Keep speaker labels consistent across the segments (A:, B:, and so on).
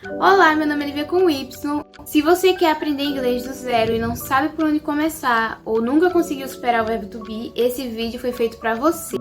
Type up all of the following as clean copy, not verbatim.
A: Olá, meu nome é Lívia com Y. Se você quer aprender inglês do zero e não sabe por onde começar ou nunca conseguiu superar o verbo to be, esse vídeo foi feito para você.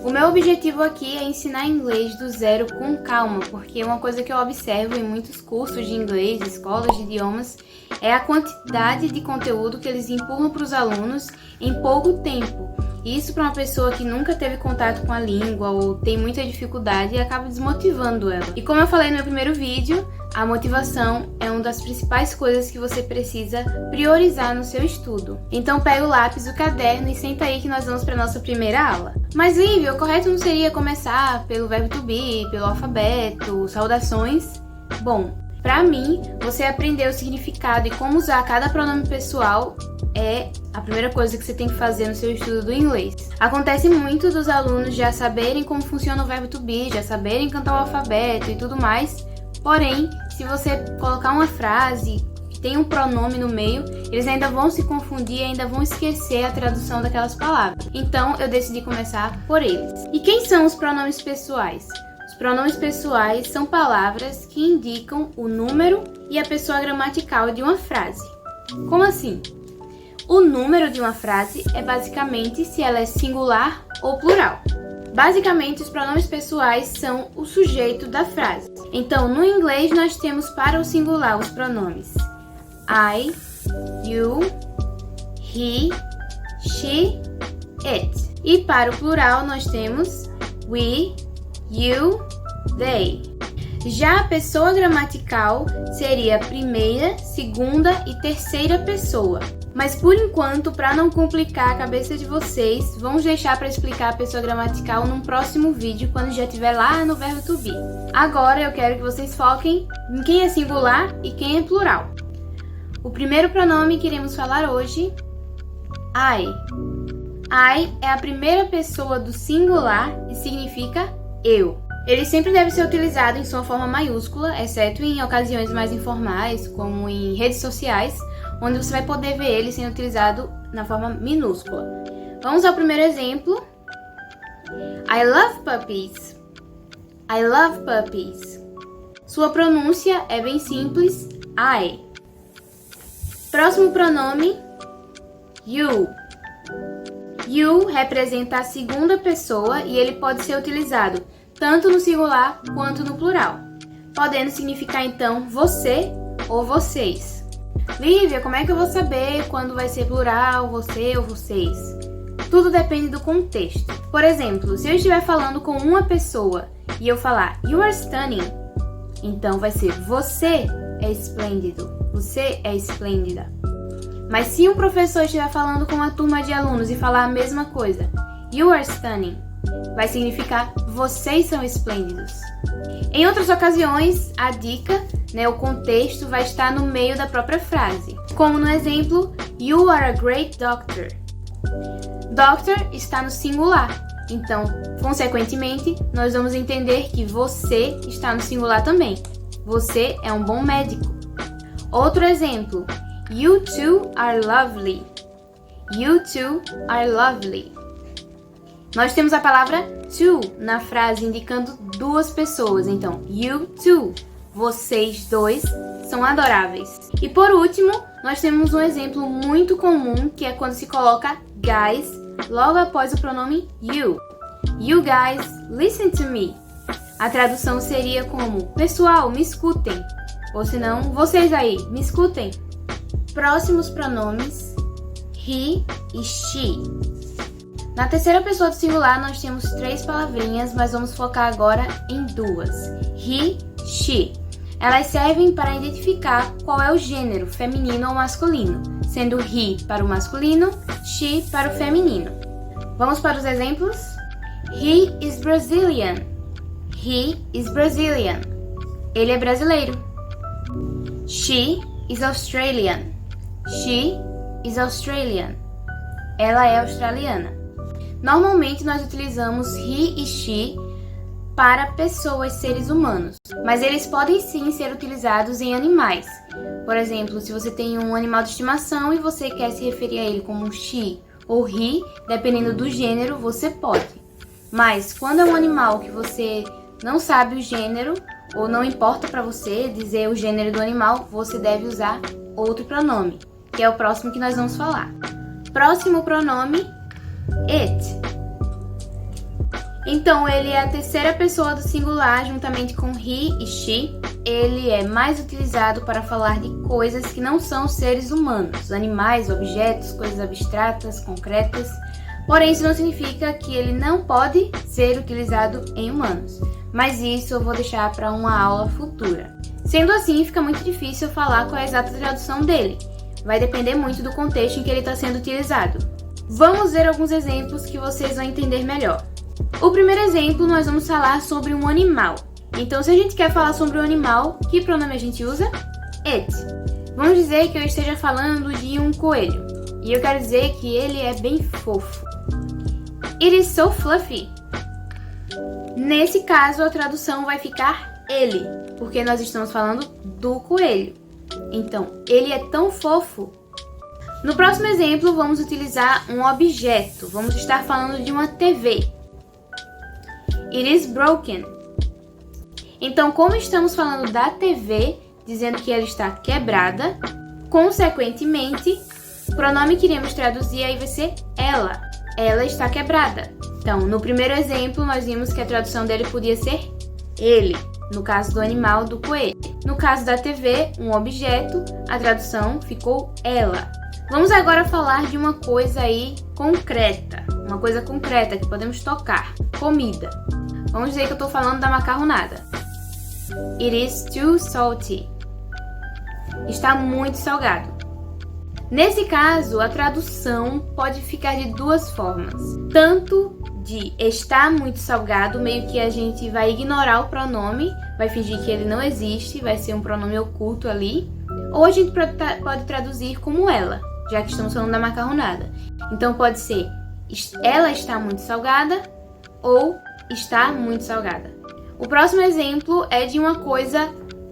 A: O meu objetivo aqui é ensinar inglês do zero com calma, porque uma coisa que eu observo em muitos cursos de inglês, escolas de idiomas, é a quantidade de conteúdo que eles empurram para os alunos em pouco tempo. Isso para uma pessoa que nunca teve contato com a língua ou tem muita dificuldade acaba desmotivando ela. E como eu falei no meu primeiro vídeo, a motivação é uma das principais coisas que você precisa priorizar no seu estudo. Então pega o lápis, o caderno e senta aí que nós vamos para nossa primeira aula. Mas Lívia, o correto não seria começar pelo verbo to be, pelo alfabeto, saudações? Bom, para mim, você aprender o significado e como usar cada pronome pessoal é a primeira coisa que você tem que fazer no seu estudo do inglês. Acontece muito dos alunos já saberem como funciona o verbo to be, já saberem cantar o alfabeto e tudo mais, porém, se você colocar uma frase que tem um pronome no meio, eles ainda vão se confundir e ainda vão esquecer a tradução daquelas palavras. Então, eu decidi começar por eles. E quem são os pronomes pessoais? Os pronomes pessoais são palavras que indicam o número e a pessoa gramatical de uma frase. Como assim? O número de uma frase é basicamente se ela é singular ou plural. Basicamente, os pronomes pessoais são o sujeito da frase. Então, no inglês, nós temos para o singular os pronomes I, you, he, she, it. E para o plural, nós temos we, you, they. Já a pessoa gramatical seria a primeira, segunda e terceira pessoa. Mas por enquanto, para não complicar a cabeça de vocês, vamos deixar para explicar a pessoa gramatical num próximo vídeo, quando já estiver lá no verbo to be. Agora eu quero que vocês foquem em quem é singular e quem é plural. O primeiro pronome que iremos falar hoje, I. I é a primeira pessoa do singular e significa eu. Ele sempre deve ser utilizado em sua forma maiúscula, exceto em ocasiões mais informais, como em redes sociais, onde você vai poder ver ele sendo utilizado na forma minúscula. Vamos ao primeiro exemplo. I love puppies. I love puppies. Sua pronúncia é bem simples, I. Próximo pronome, you. You representa a segunda pessoa e ele pode ser utilizado tanto no singular quanto no plural, podendo significar então você ou vocês. Lívia, como é que eu vou saber quando vai ser plural, você ou vocês? Tudo depende do contexto. Por exemplo, se eu estiver falando com uma pessoa e eu falar You are stunning, então vai ser você é esplêndido, você é esplêndida. Mas se um professor estiver falando com uma turma de alunos e falar a mesma coisa, You are stunning, vai significar vocês são esplêndidos. Em outras ocasiões, a dica, o contexto vai estar no meio da própria frase. Como no exemplo, You are a great doctor. Doctor está no singular. Então, consequentemente, nós vamos entender que você está no singular também. Você é um bom médico. Outro exemplo, You two are lovely. You two are lovely. Nós temos a palavra two na frase indicando duas pessoas. Então, you two, vocês dois são adoráveis. E por último, nós temos um exemplo muito comum que é quando se coloca guys logo após o pronome you. You guys, listen to me. A tradução seria como, pessoal, me escutem. Ou senão, vocês aí, me escutem. Próximos pronomes, he e she. Na terceira pessoa do singular, nós temos três palavrinhas, mas vamos focar agora em duas. He, she. Elas servem para identificar qual é o gênero, feminino ou masculino, sendo he para o masculino, she para o feminino. Vamos para os exemplos? He is Brazilian. He is Brazilian. Ele é brasileiro. She is Australian. She is Australian. Ela é australiana. Normalmente nós utilizamos he e she para pessoas, seres humanos, mas eles podem sim ser utilizados em animais. Por exemplo, se você tem um animal de estimação e você quer se referir a ele como she ou he, dependendo do gênero, você pode. Mas quando é um animal que você não sabe o gênero ou não importa para você dizer o gênero do animal, você deve usar outro pronome, que é o próximo que nós vamos falar. Próximo pronome, it. Então, ele é a terceira pessoa do singular, juntamente com he e she. Ele é mais utilizado para falar de coisas que não são seres humanos, animais, objetos, coisas abstratas, concretas. Porém, isso não significa que ele não pode ser utilizado em humanos. Mas isso eu vou deixar para uma aula futura. Sendo assim, fica muito difícil falar qual é a exata tradução dele. Vai depender muito do contexto em que ele está sendo utilizado. Vamos ver alguns exemplos que vocês vão entender melhor. O primeiro exemplo, nós vamos falar sobre um animal. Então, se a gente quer falar sobre um animal, que pronome a gente usa? It. Vamos dizer que eu esteja falando de um coelho. E eu quero dizer que ele é bem fofo. It is so fluffy. Nesse caso, a tradução vai ficar ele, porque nós estamos falando do coelho. Então, ele é tão fofo. No próximo exemplo, vamos utilizar um objeto. Vamos estar falando de uma TV. It is broken. Então, como estamos falando da TV, dizendo que ela está quebrada, consequentemente, o pronome que iremos traduzir aí vai ser ela. Ela está quebrada. Então, no primeiro exemplo, nós vimos que a tradução dele podia ser ele. No caso do animal, do coelho. No caso da TV, um objeto, a tradução ficou ela. Vamos agora falar de uma coisa aí concreta. Uma coisa concreta que podemos tocar. Comida. Vamos dizer que eu estou falando da macarronada. It is too salty. Está muito salgado. Nesse caso, a tradução pode ficar de duas formas. Tanto de está muito salgado, meio que a gente vai ignorar o pronome, vai fingir que ele não existe, vai ser um pronome oculto ali. Ou a gente pode traduzir como ela, já que estamos falando da macarronada. Então pode ser ela está muito salgada ou está muito salgada. O próximo exemplo é de uma coisa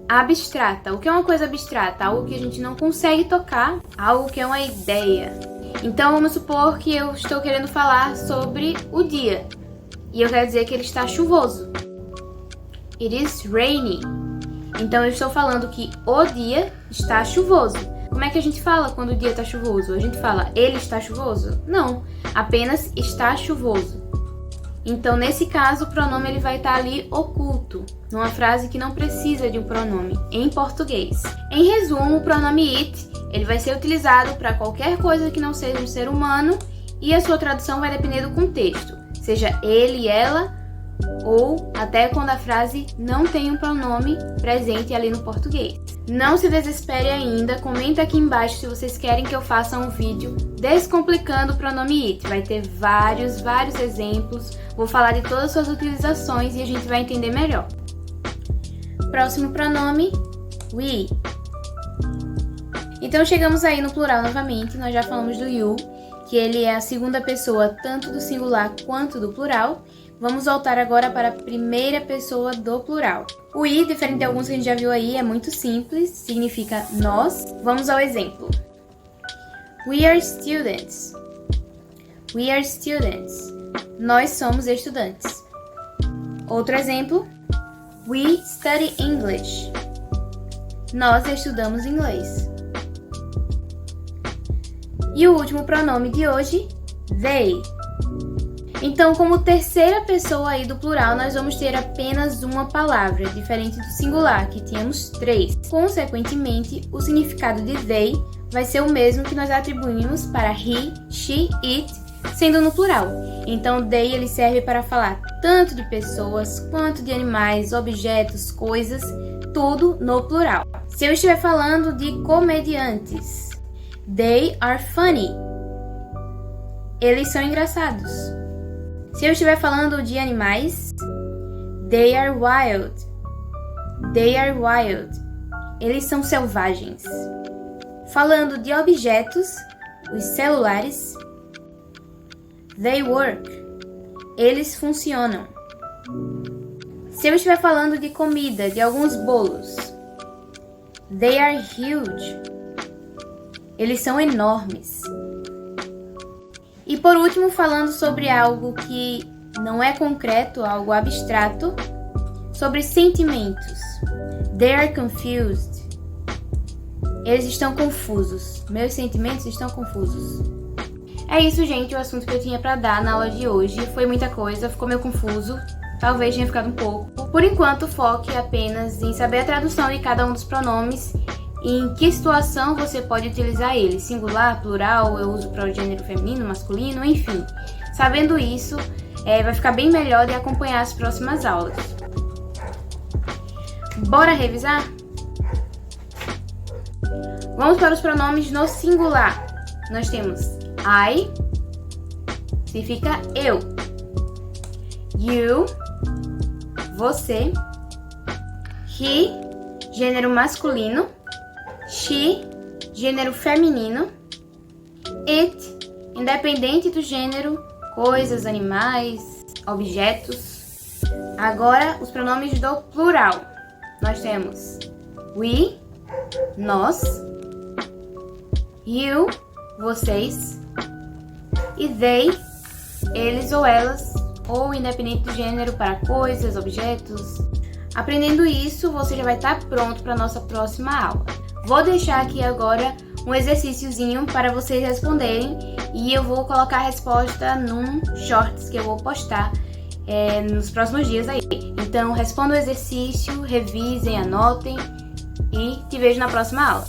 A: abstrata. O que é uma coisa abstrata? Algo que a gente não consegue tocar, algo que é uma ideia. Então vamos supor que eu estou querendo falar sobre o dia e eu quero dizer que ele está chuvoso. It is rainy. Então eu estou falando que o dia está chuvoso. Como é que a gente fala quando o dia está chuvoso? A gente fala ele está chuvoso? Não, apenas está chuvoso. Então, nesse caso, o pronome ele vai estar ali oculto, numa frase que não precisa de um pronome, em português. Em resumo, o pronome it ele vai ser utilizado para qualquer coisa que não seja um ser humano e a sua tradução vai depender do contexto, seja ele, ela ou até quando a frase não tem um pronome presente ali no português. Não se desespere ainda, comenta aqui embaixo se vocês querem que eu faça um vídeo descomplicando o pronome it. Vai ter vários exemplos, vou falar de todas as suas utilizações e a gente vai entender melhor. Próximo pronome, we. Então chegamos aí no plural novamente, nós já falamos do you, que ele é a segunda pessoa tanto do singular quanto do plural. Vamos voltar agora para a primeira pessoa do plural. O we, diferente de alguns que a gente já viu aí, é muito simples, significa nós. Vamos ao exemplo. We are students. We are students. Nós somos estudantes. Outro exemplo. We study English. Nós estudamos inglês. E o último pronome de hoje, they. Então, como terceira pessoa aí do plural, nós vamos ter apenas uma palavra, diferente do singular, que tínhamos 3. Consequentemente, o significado de they vai ser o mesmo que nós atribuímos para he, she, it, sendo no plural. Então, they ele serve para falar tanto de pessoas, quanto de animais, objetos, coisas, tudo no plural. Se eu estiver falando de comediantes, they are funny. Eles são engraçados. Se eu estiver falando de animais, they are wild. They are wild. Eles são selvagens. Falando de objetos, os celulares, they work. Eles funcionam. Se eu estiver falando de comida, de alguns bolos, they are huge. Eles são enormes. E por último, falando sobre algo que não é concreto, algo abstrato, Sobre sentimentos. They are confused. Eles estão confusos. Meus sentimentos estão confusos. É isso, gente, o assunto que eu tinha pra dar na aula de hoje. Foi muita coisa, ficou meio confuso. Talvez tenha ficado um pouco. Por enquanto, foque apenas em saber a tradução de cada um dos pronomes e em que situação você pode utilizar eles. Singular, plural, eu uso para o gênero feminino, masculino, enfim. Sabendo isso, vai ficar bem melhor de acompanhar as próximas aulas. Bora revisar? Vamos para os pronomes no singular. Nós temos I, significa eu. You, você. He, gênero masculino. She, gênero feminino. It, independente do gênero, coisas, animais, objetos. Agora, os pronomes do plural. Nós temos we, nós. You, vocês. E they, eles ou elas, ou independente do gênero, para coisas, objetos. Aprendendo isso, você já vai estar pronto para a nossa próxima aula. Vou deixar aqui agora um exercíciozinho para vocês responderem e eu vou colocar a resposta num shorts que eu vou postar nos próximos dias aí. Então, respondam o exercício, revisem, anotem e te vejo na próxima aula.